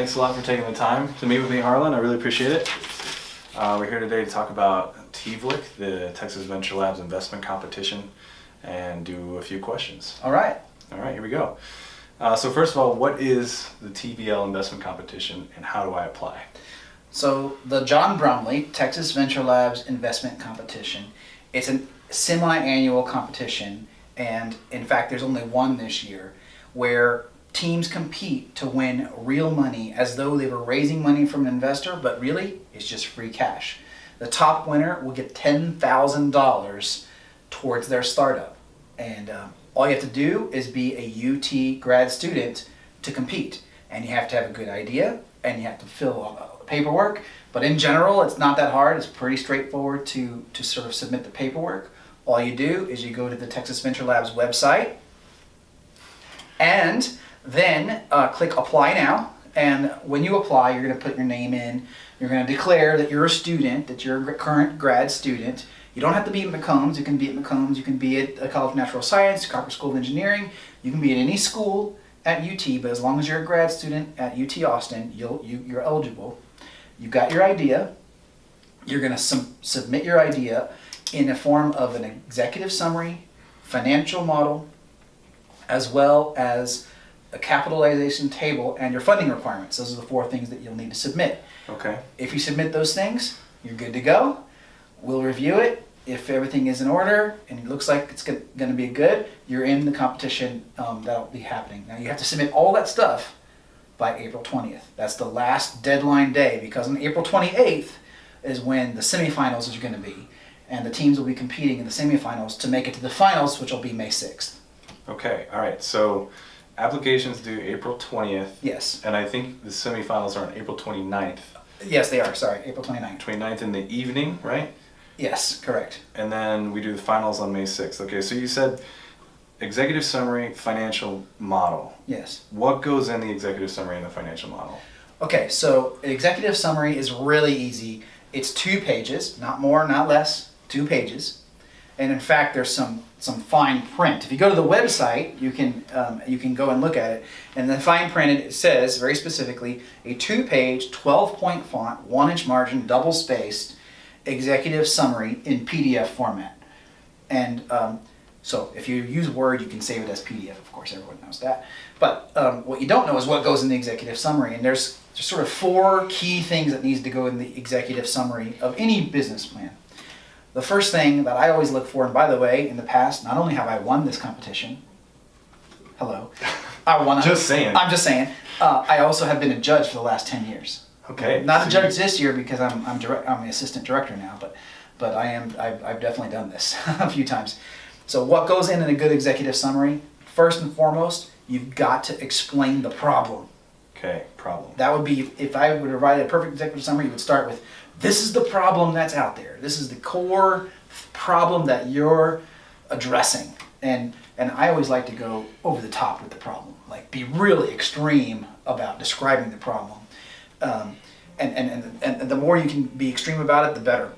Thanks a lot for taking the time to meet with me, Harlan. I really appreciate it. We're here today to talk about TVLIC, the Texas Venture Labs Investment Competition, and do a few questions. All right, here we go. So first of all, what is the TVL Investment Competition and how do I apply? So the John Brumley Texas Venture Labs Investment Competition, it's a semi-annual competition, and in fact there's only one this year, where teams compete to win real money as though they were raising money from an investor, but really it's just free cash. The top winner will get $10,000 towards their startup, and all you have to do is be a UT grad student to compete, and you have to have a good idea and you have to fill out paperwork, but in general it's not that hard. It's pretty straightforward to sort of submit the paperwork. All you do is you go to the Texas Venture Labs website and then click apply now, and when you apply you're going to put your name in. You're going to declare that you're a student, that you're a current grad student. You don't have to be at McCombs. You can be at McCombs, you can be at the College of Natural Science, Cooper School of Engineering, you can be at any school at UT, but as long as you're a grad student at UT Austin, you're eligible. You've got your idea. You're going to submit your idea in a form of an executive summary, financial model, as well as a capitalization table and your funding requirements. Those are the 4 things that you'll need to submit. Okay. If you submit those things, you're good to go. We'll review it. If everything is in order and it looks like it's going to be good, you're in the competition that'll be happening. Now you have to submit all that stuff by April 20th. That's the last deadline day, because on April 28th is when the semifinals is going to be, and the teams will be competing in the semifinals to make it to the finals, which will be May 6th. Okay, all right. So applications due April 20th. Yes. And I think the semifinals are on April 29th. Yes, they are. Sorry, April 29th. 29th in the evening, right? Yes, correct. And then we do the finals on May 6th. Okay, so you said executive summary, financial model. Yes. What goes in the executive summary and the financial model? Okay, so an executive summary is really easy. It's 2 pages, not more, not less, 2 pages. And in fact, there's some fine print. If you go to the website, you can go and look at it. And the fine print, it says very specifically, a 2-page, 12-point font, 1-inch margin, double-spaced executive summary in PDF format. And so if you use Word, you can save it as PDF. Of course, everyone knows that. But what you don't know is what goes in the executive summary. And there's just sort of 4 key things that needs to go in the executive summary of any business plan. The first thing that I always look for, and by the way, in the past, not only have I won this competition, I won. Just saying. I'm just saying. I also have been a judge for the last 10 years. Okay. Not a judge this year because I'm the assistant director now, but I've definitely done this a few times. So what goes in a good executive summary? First and foremost, you've got to explain the problem. Okay, problem. That would be, if I were to write a perfect executive summary, you would start with, this is the problem that's out there. This is the core problem that you're addressing. And I always like to go over the top with the problem, like be really extreme about describing the problem. And the more you can be extreme about it, the better.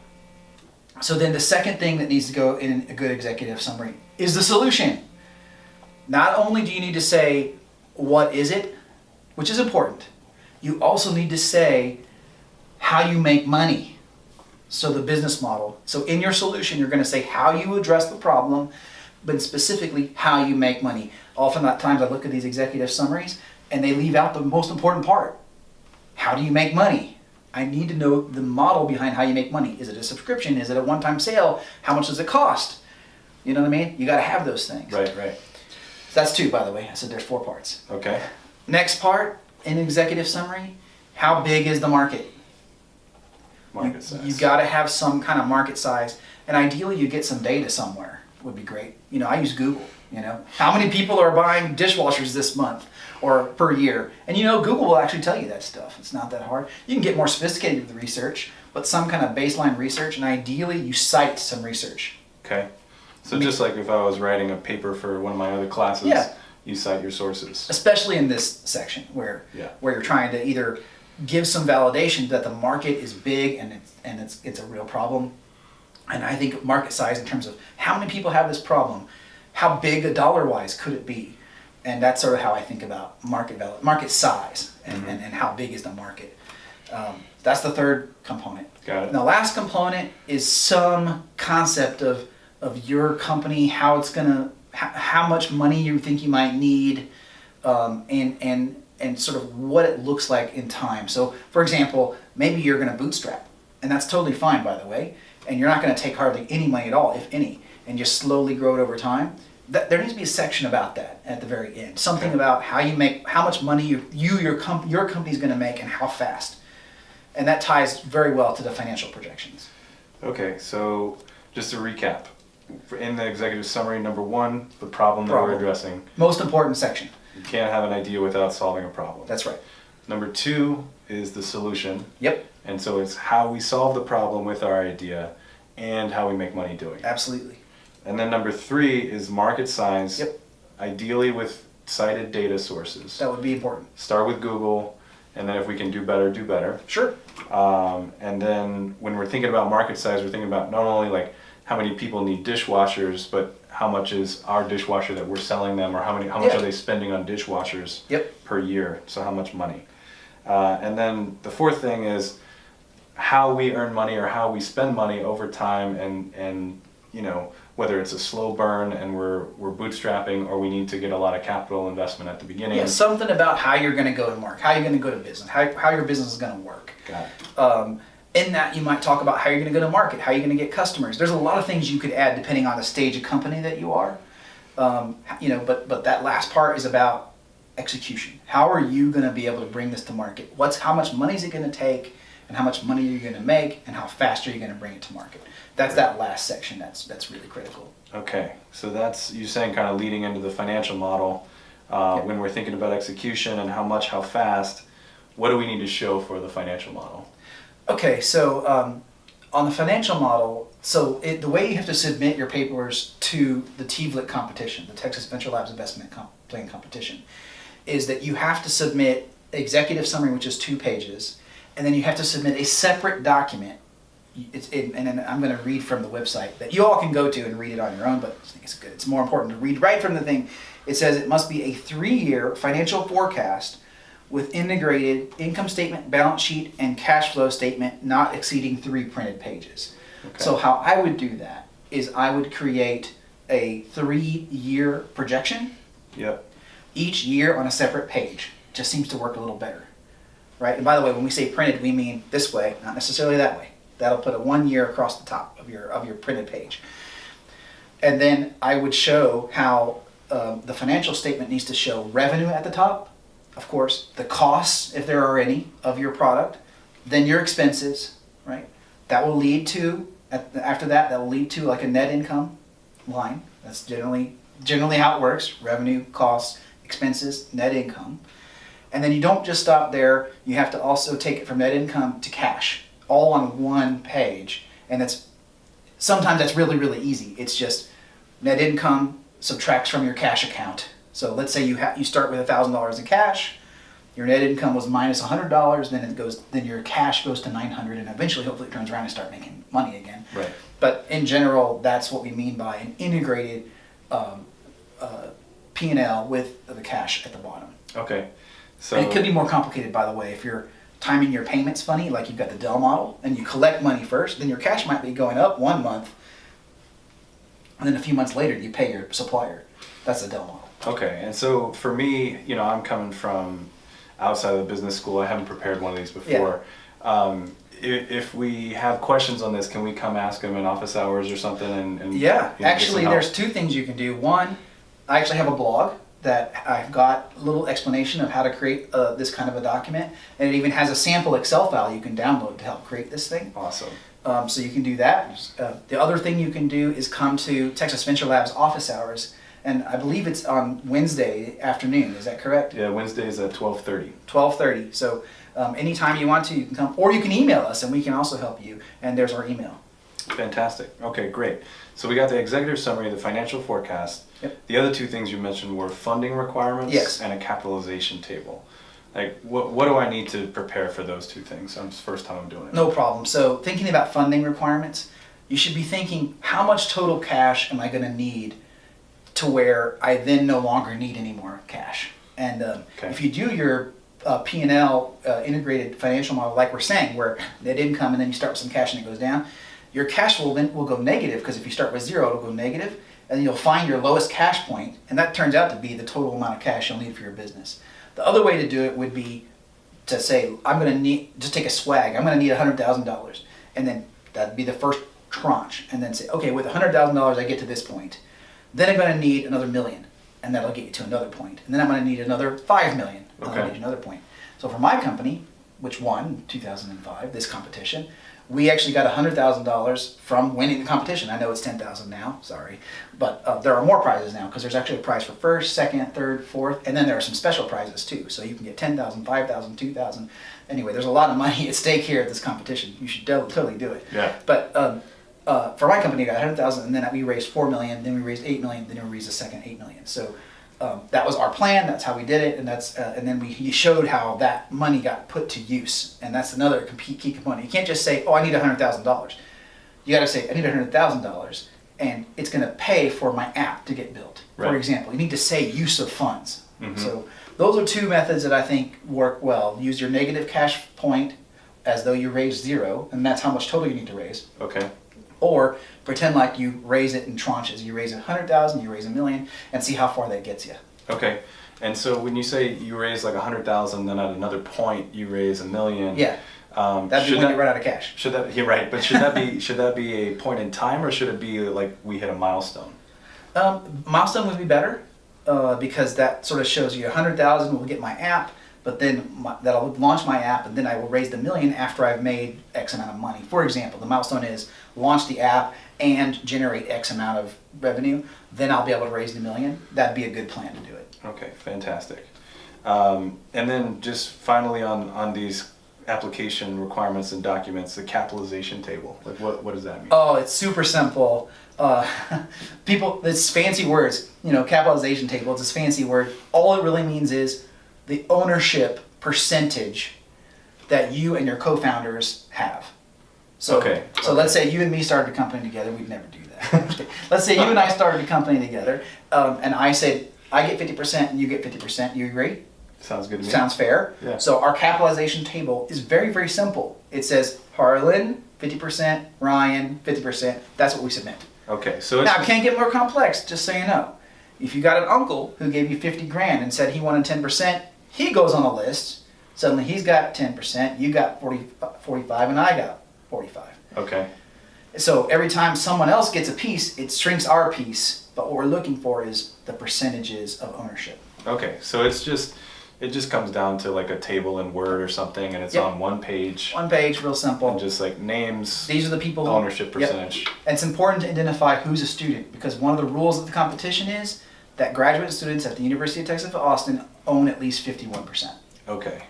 So then the second thing that needs to go in a good executive summary is the solution. Not only do you need to say, what is it, which is important, you also need to say how you make money. So the business model. So in your solution, you're going to say how you address the problem, but specifically how you make money. Oftentimes I look at these executive summaries and they leave out the most important part. How do you make money? I need to know the model behind how you make money. Is it a subscription? Is it a one-time sale? How much does it cost? You know what I mean? You got to have those things. Right. So that's 2, by the way. I said there's 4 parts. Okay. Next part, in executive summary, how big is the market? Market size. You've got to have some kind of market size, and ideally you get some data somewhere. Would be great. I use Google. How many people are buying dishwashers this month or per year? And Google will actually tell you that stuff. It's not that hard. You can get more sophisticated with the research, but some kind of baseline research, and ideally you cite some research. Okay. So just like if I was writing a paper for one of my other classes, yeah, you cite your sources. Especially in this section where you're trying to either give some validation that the market is big and it's a real problem. And I think market size in terms of how many people have this problem, how big dollar-wise could it be, And that's sort of how I think about market size, and how big is the market. That's the third component. Got it. And the last component is some concept of your company, how it's gonna, how much money you think you might need, and sort of what it looks like in time. So, for example, maybe you're gonna bootstrap, and that's totally fine, by the way, and you're not gonna take hardly any money at all, if any, and just slowly grow it over time. There needs to be a section about that at the very end. Something about how much money your company's going to make, and how fast. And that ties very well to the financial projections. Okay, so just to recap, in the executive summary, number one, the problem that we're addressing. Most important section. You can't have an idea without solving a problem. That's right. Number two is the solution. Yep. And so it's how we solve the problem with our idea and how we make money doing it. Absolutely. And then number three is market size. Yep. Ideally with cited data sources. That would be important. Start with Google, and then if we can do better, do better. Sure. And then when we're thinking about market size, we're thinking about not only like how many people need dishwashers, but how much is our dishwasher that we're selling them, or how much are they spending on dishwashers per year? So how much money? And then the fourth thing is how we earn money or how we spend money over time, and you know, whether it's a slow burn and we're bootstrapping, or we need to get a lot of capital investment at the beginning. Yeah, something about how you're going to go to market, how you're going to go to business, how your business is going to work. Got it. In that, you might talk about how you're going to go to market, how you're going to get customers. There's a lot of things you could add depending on the stage of company that you are. You know, but that last part is about execution. How are you going to be able to bring this to market? How much money is it going to take, and how much money are you going to make, and how fast are you going to bring it to market? That's that last section that's really critical. Okay, so that's you saying kind of leading into the financial model. When we're thinking about execution and how much, how fast, what do we need to show for the financial model? Okay, so on the financial model, the way you have to submit your papers to the TVLIC competition, the Texas Venture Labs Investment Plan competition, is that you have to submit executive summary, which is 2 pages, and then you have to submit a separate document. And then I'm going to read from the website that you all can go to and read it on your own, but I think it's good. It's more important to read right from the thing. It says it must be a 3-year financial forecast with integrated income statement, balance sheet, and cash flow statement not exceeding 3 printed pages. Okay. So how I would do that is I would create a 3-year projection. Yep. Each year on a separate page. Just seems to work a little better, right? And by the way, when we say printed, we mean this way, not necessarily that way. That'll put a 1 year across the top of your printed page. And then I would show how the financial statement needs to show revenue at the top, of course, the costs, if there are any, of your product, then your expenses, right? That will lead to, after that will lead to like a net income line. That's generally how it works: revenue, costs, expenses, net income. And then you don't just stop there, you have to also take it from net income to cash, all on one page. And sometimes that's really, really easy. It's just net income subtracts from your cash account. So let's say you start with $1,000 in cash, your net income was minus $100, then your cash goes to $900, and eventually hopefully it turns around and start making money again. Right. But in general, that's what we mean by an integrated P&L with the cash at the bottom. Okay. So and it could be more complicated, by the way, if you're timing your payments funny, like you've got the Dell model, and you collect money first, then your cash might be going up 1 month, and then a few months later you pay your supplier. That's the Dell model. Okay, and so for me, you know, I'm coming from outside of the business school. I haven't prepared one of these before. Yeah. If we have questions on this, can we come ask them in office hours or something? And yeah, you know, actually, there's 2 things you can do. One, I actually have a blog that I've got a little explanation of how to create this kind of a document, and it even has a sample Excel file you can download to help create this thing. Awesome. So you can do that. The other thing you can do is come to Texas Venture Labs office hours, and I believe it's on Wednesday afternoon. Is that correct? Yeah, Wednesdays at 12:30. 12:30. So anytime you want to, you can come, or you can email us, and we can also help you. And there's our email. Fantastic. Okay, great. So we got the executive summary, the financial forecast. Yep. The other 2 things you mentioned were funding requirements, yes, and a capitalization table. Like, what do I need to prepare for those 2 things? It's the first time I'm doing it. No problem. So thinking about funding requirements, you should be thinking, how much total cash am I going to need to where I then no longer need any more cash. And if you do your P&L integrated financial model, like we're saying, where net income and then you start with some cash and it goes down, your cash will then will go negative, because if you start with 0, it'll go negative, and then you'll find your lowest cash point, and that turns out to be the total amount of cash you'll need for your business. The other way to do it would be to say, I'm going to need, just take a swag, I'm going to need $100,000, and then that'd be the first tranche, and then say, okay, with $100,000 I get to this point, then I'm going to need another $1 million, and that'll get you to another point, and then I'm going to need another $5 million, and that'll get you another point. So for my company, which won in 2005, this competition, we actually got $100,000 from winning the competition. I know it's $10,000 now, sorry, but there are more prizes now, because there's actually a prize for first, second, third, fourth, and then there are some special prizes too. So you can get $10,000, $5,000, $2,000. Anyway, there's a lot of money at stake here at this competition. You should totally do it. Yeah. But for my company, I got $100,000, and then we raised $4 million, then we raised $8 million, then we raised a second $8 million. So that was our plan. That's how we did it, and then we showed how that money got put to use, and that's another key component. You can't just say, "Oh, I need $100,000." You got to say, "I need $100,000, and it's going to pay for my app to get built." Right. For example, you need to say use of funds. Mm-hmm. So those are two methods that I think work well. Use your negative cash point as though you raised 0, and that's how much total you need to raise. Okay. Or pretend like you raise it in tranches. You raise 100,000, you raise $1 million, and see how far that gets you. Okay. And so when you say you raise like 100,000, then at another point you raise $1 million. Yeah. That'd be when you run out of cash. Should that? Yeah, right. But should that be a point in time, or should it be like we hit a milestone? Milestone would be better, because that sort of shows you 100,000 will get my app, but then that'll launch my app, and then I will raise the $1 million after I've made X amount of money. For example, the milestone is launch the app and generate X amount of revenue. Then I'll be able to raise the $1 million. That'd be a good plan to do it. Okay, fantastic. And then just finally on these application requirements and documents, the capitalization table. Like what does that mean? Oh, it's super simple. People, it's fancy words. Capitalization table. It's this fancy word. All it really means is the ownership percentage that you and your co-founders have. So, Okay. So let's say you and me started a company together. We'd never do that. Let's say you and I started a company together, and I said I get 50% and you get 50%. You agree? Sounds good to me. Sounds fair. Yeah. So our capitalization table is very, very simple. It says Harlan 50%, Ryan 50%. That's what we submit. Okay, so it's Now it can't get more complex. Just so you know, if you got an uncle who gave you 50 grand and said he wanted 10%, he goes on the list. Suddenly he's got 10%, you got 45, and I got 45. okay. So every time someone else gets a piece, it shrinks our piece. But what we're looking for is the percentages of ownership. Okay, so it just comes down to like a table in Word or something, and it's Yep. on one page. One page, real simple. And just like names, These are the people. ownership Yep. percentage. And it's important to identify who's a student, because one of the rules of the competition is that graduate students at the University of Texas at Austin own at least 51%. Okay,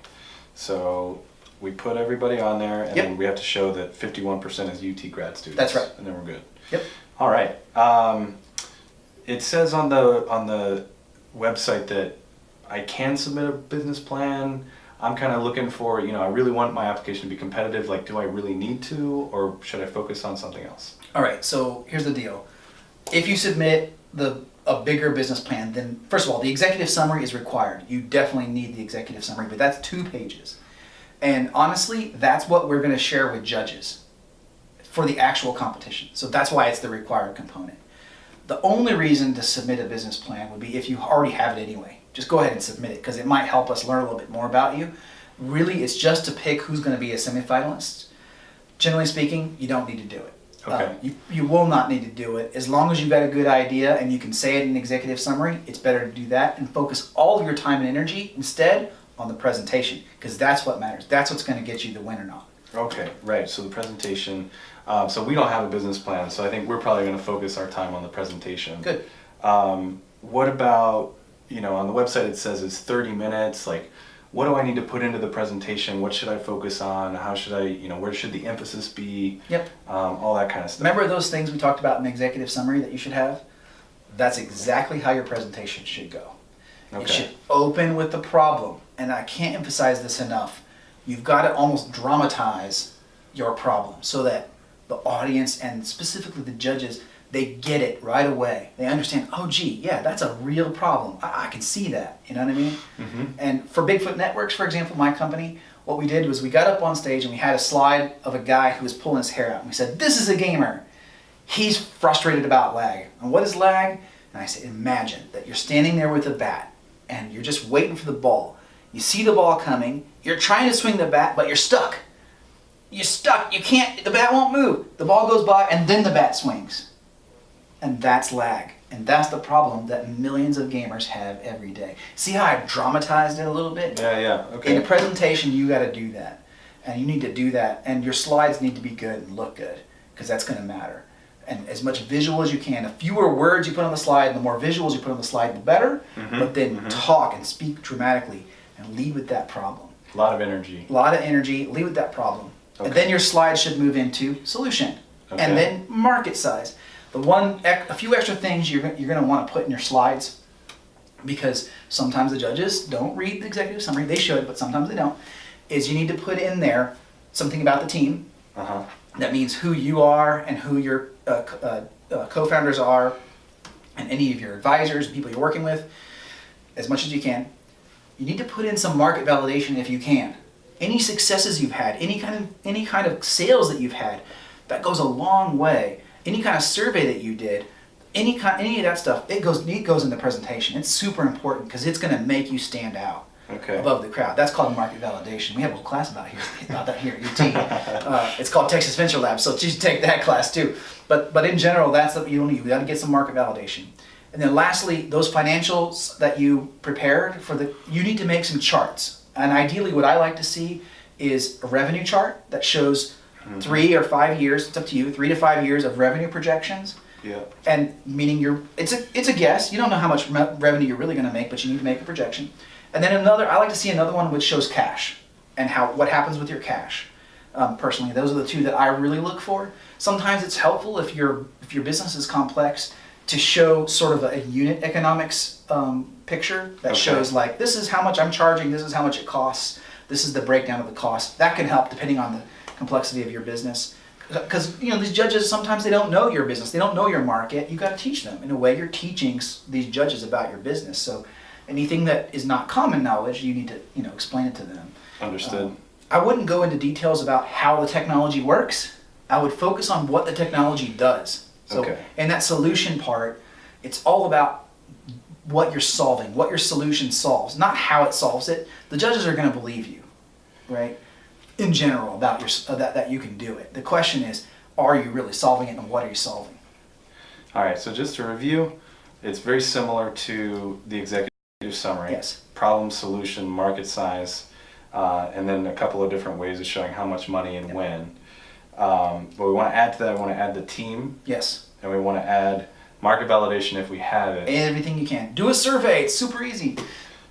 so we put everybody on there, and Yep. then we have to show that 51% is UT grad students. That's right. And then we're good. Yep. All right. It says on the website that I can submit a business plan. I'm kind of looking for, I really want my application to be competitive. Like, do I really need to, or should I focus on something else? All right, so here's the deal. If you submit a bigger business plan, then first of all, the executive summary is required. You definitely need the executive summary, but that's 2 pages. And honestly, that's what we're going to share with judges for the actual competition. So that's why it's the required component. The only reason to submit a business plan would be if you already have it anyway. Just go ahead and submit it, because it might help us learn a little bit more about you. Really, it's just to pick who's going to be a semifinalist. Generally speaking, you don't need to do it. Okay. You will not need to do it. As long as you've got a good idea and you can say it in an executive summary, it's better to do that and focus all of your time and energy instead on the presentation, because that's what matters. That's what's going to get you the win or not. Okay, right. So the presentation. So we don't have a business plan, so I think we're probably going to focus our time on the presentation. Good. What about, on the website it says it's 30 minutes. Like, what do I need to put into the presentation? What should I focus on? How should I, where should the emphasis be? Yep. All that kind of stuff. Remember those things we talked about in the executive summary that you should have? That's exactly how your presentation should go. Okay. It should open with the problem. And I can't emphasize this enough. You've got to almost dramatize your problem so that the audience and specifically the judges, they get it right away. They understand, oh gee, yeah, that's a real problem. I can see that, you know what I mean? Mm-hmm. And for Bigfoot Networks, for example, my company, what we did was we got up on stage and we had a slide of a guy who was pulling his hair out. And we said, this is a gamer. He's frustrated about lag. And what is lag? And I said, imagine that you're standing there with a bat and you're just waiting for the ball. You see the ball coming, you're trying to swing the bat, but you're stuck. You're stuck, you can't, the bat won't move. The ball goes by and then the bat swings. And that's lag. And that's the problem that millions of gamers have every day. See how I dramatized it a little bit? Yeah, okay. In a presentation, you got to do that. And you need to do that. And your slides need to be good and look good, because that's going to matter. And as much visual as you can. The fewer words you put on the slide and the more visuals you put on the slide, the better. Mm-hmm. But then talk and speak dramatically and lead with that problem. A lot of energy. A lot of energy, lead with that problem. Okay. And then your slide should move into solution. Okay. And then market size. A few extra things you're going to want to put in your slides, because sometimes the judges don't read the executive summary. They should, but sometimes they don't. Is you need to put in there something about the team. Uh-huh. That means who you are and who your co-founders are, and any of your advisors, people you're working with, as much as you can. You need to put in some market validation if you can. Any successes you've had, any kind of sales that you've had, that goes a long way. Any kind of survey that you did, any of that stuff, it goes in the presentation. It's super important because it's going to make you stand out above the crowd. That's called market validation. We have a whole class about that here at UT. It's called Texas Venture Lab, so you should take that class too. But in general, that's what you need. You got to get some market validation. And then lastly, those financials that you prepared you need to make some charts. And ideally, what I like to see is a revenue chart that shows 3 or 5 years, it's up to you, 3 to 5 years of revenue projections. Yeah. And meaning it's a guess. You don't know how much revenue you're really going to make, but you need to make a projection. And then I like to see another one which shows cash and what happens with your cash. Personally, those are the two that I really look for. Sometimes it's helpful if your business is complex to show sort of a unit economics picture that shows like, this is how much I'm charging, this is how much it costs, this is the breakdown of the cost. That can help depending on the complexity of your business, because these judges, sometimes they don't know your business, they don't know your market. You got to teach them. In a way, you're teaching these judges about your business. So anything that is not common knowledge, you need to explain it to them. Understood. I wouldn't go into details about how the technology works. I would focus on what the technology does. So in that solution part, it's all about what you're solving, what your solution solves, not how it solves it. The judges are going to believe you, right? In general, about that you can do it. The question is, are you really solving it, and what are you solving? All right, so just to review, it's very similar to the executive summary. Yes. Problem, solution, market size, and then a couple of different ways of showing how much money and when. But we want to add to that, we want to add the team. Yes. And we want to add market validation if we have it. Everything you can. Do a survey. It's super easy.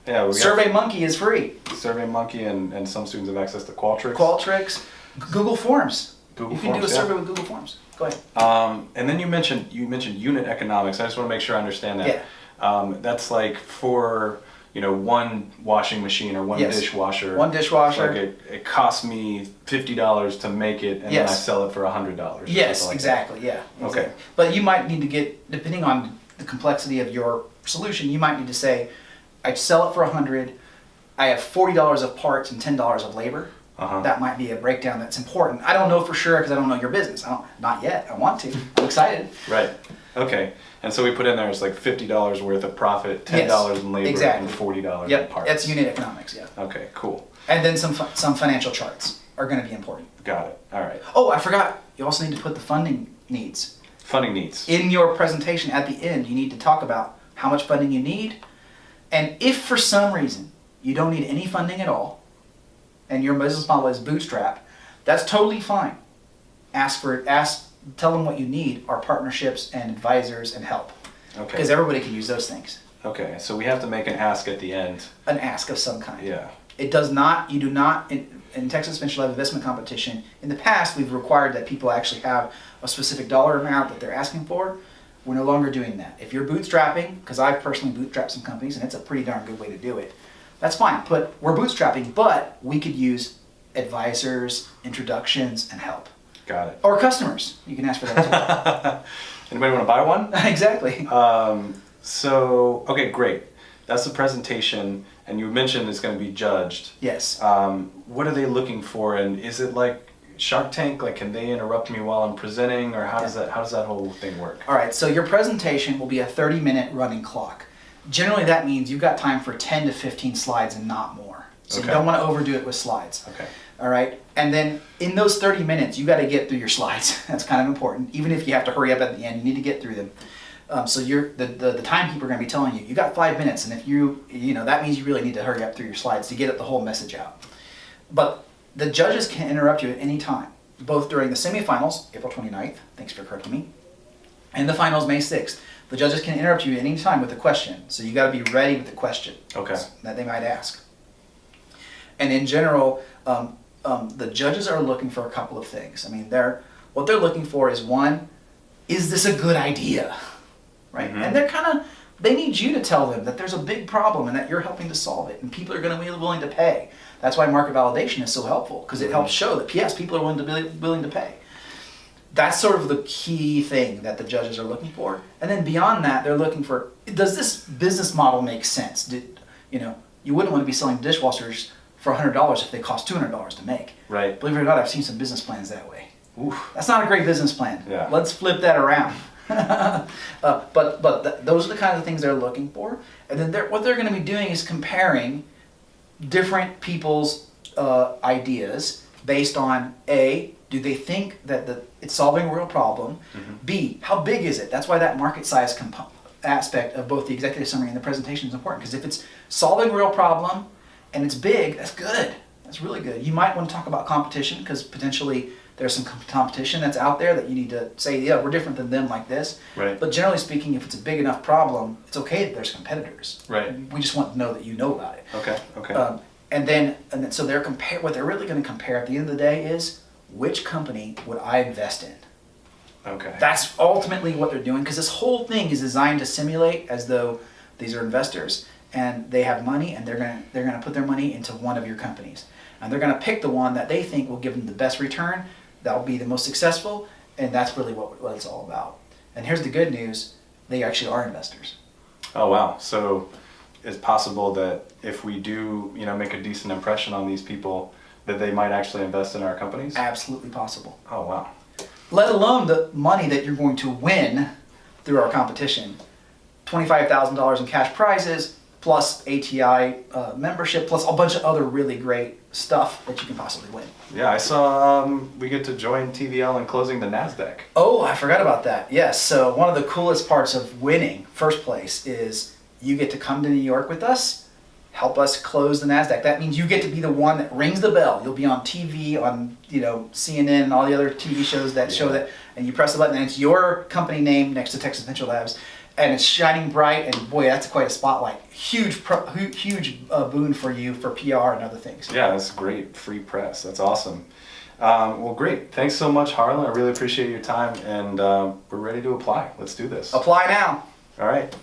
Yeah, SurveyMonkey is free. SurveyMonkey and some students have access to Qualtrics. Qualtrics, Google Forms. You can do a survey with Google Forms. Go ahead. And then you mentioned unit economics. I just want to make sure I understand that. Yeah. That's like for one washing machine or one dishwasher. One dishwasher. Like it costs me $50 to make it, and then I sell it for $100. Yes, like exactly. That. Yeah. Okay. Exactly. But you might need to get, depending on the complexity of your solution, you might need to say, I sell it for $100. I have $40 of parts and $10 of labor. That might be a breakdown that's important. I don't know for sure because I don't know your business. Not yet. I want to. I'm excited. Right. Okay. And so we put in there, it's like $50 worth of profit, $10 in labor, and $40 in parts. That's unit economics. Yeah. Okay. Cool. And then some financial charts are going to be important. Got it. All right. Oh, I forgot. You also need to put the funding needs. Funding needs. In your presentation at the end, you need to talk about how much funding you need. And if for some reason you don't need any funding at all, and your business model is bootstrap, that's totally fine. Tell them what you need are partnerships and advisors and help. Okay. Because everybody can use those things. Okay, so we have to make an ask at the end. An ask of some kind. Yeah. You do not, in Texas Venture Lab Investment Competition, in the past we've required that people actually have a specific dollar amount that they're asking for. We're no longer doing that. If you're bootstrapping, because I've personally bootstrapped some companies and it's a pretty darn good way to do it, that's fine. We're bootstrapping, but we could use advisors, introductions, and help. Got it. Or customers, you can ask for that as well. Anybody want to buy one? Exactly. So, okay, great. That's the presentation, and you mentioned it's going to be judged. Yes. What are they looking for, and is it like Shark Tank? Like, can they interrupt me while I'm presenting, or how does that whole thing work? All right, so your presentation will be a 30-minute running clock. Generally, that means you've got time for 10 to 15 slides and not more. So Okay. you don't want to overdo it with slides. Okay. All right, and then in those 30 minutes, you got to get through your slides. That's kind of important. Even if you have to hurry up at the end, you need to get through them. So the timekeeper are going to be telling you, you got 5 minutes, and if you know, that means you really need to hurry up through your slides to get the whole message out. But the judges can interrupt you at any time, both during the semifinals, April 29th, thanks for correcting me, and the finals, May 6th. The judges can interrupt you at any time with a question, so you got to be ready with the question that they might ask. And in general, the judges are looking for a couple of things. I mean, what they're looking for is, one, is this a good idea? Right? Mm-hmm. And they need you to tell them that there's a big problem and that you're helping to solve it, and people are going to be willing to pay. That's why market validation is so helpful, because it helps show that, yes, people are willing to pay. That's sort of the key thing that the judges are looking for. And then beyond that, they're looking for, does this business model make sense? You wouldn't want to be selling dishwashers for $100 if they cost $200 to make. Right. Believe it or not, I've seen some business plans that way. Oof. That's not a great business plan. Yeah. Let's flip that around. But those are the kind of things they're looking for. And then what they're going to be doing is comparing different people's ideas based on A, do they think that it's solving a real problem? Mm-hmm. B, how big is it? That's why that market size aspect of both the executive summary and the presentation is important, because if it's solving a real problem and it's big, that's good. That's really good. You might want to talk about competition, because potentially there's some competition that's out there that you need to say, yeah, we're different than them like this. Right. But generally speaking, if it's a big enough problem, it's okay that there's competitors. Right. We just want to know that you know about it. Okay. And then so what they're really going to compare at the end of the day is, which company would I invest in? Okay. That's ultimately what they're doing, because this whole thing is designed to simulate as though these are investors and they have money, and they're gonna put their money into one of your companies, and they're gonna pick the one that they think will give them the best return, that will be the most successful, and that's really what it's all about. And here's the good news: they actually are investors. Oh wow. So it's possible that if we do, make a decent impression on these people, that they might actually invest in our companies? Absolutely possible. Oh wow. Let alone the money that you're going to win through our competition. $25,000 in cash prizes, plus ATI membership, plus a bunch of other really great stuff that you can possibly win. Yeah, I saw we get to join TVL in closing the NASDAQ. Oh, I forgot about that. Yes, so one of the coolest parts of winning first place is you get to come to New York with us, help us close the NASDAQ. That means you get to be the one that rings the bell. You'll be on TV, on CNN and all the other TV shows that show that, and you press the button and it's your company name next to Texas Venture Labs, and it's shining bright, and boy, that's quite a spotlight. Huge boon for you for PR and other things. Yeah, that's great. Free press. That's awesome. Well, great. Thanks so much, Harlan. I really appreciate your time, and we're ready to apply. Let's do this. Apply now. All right.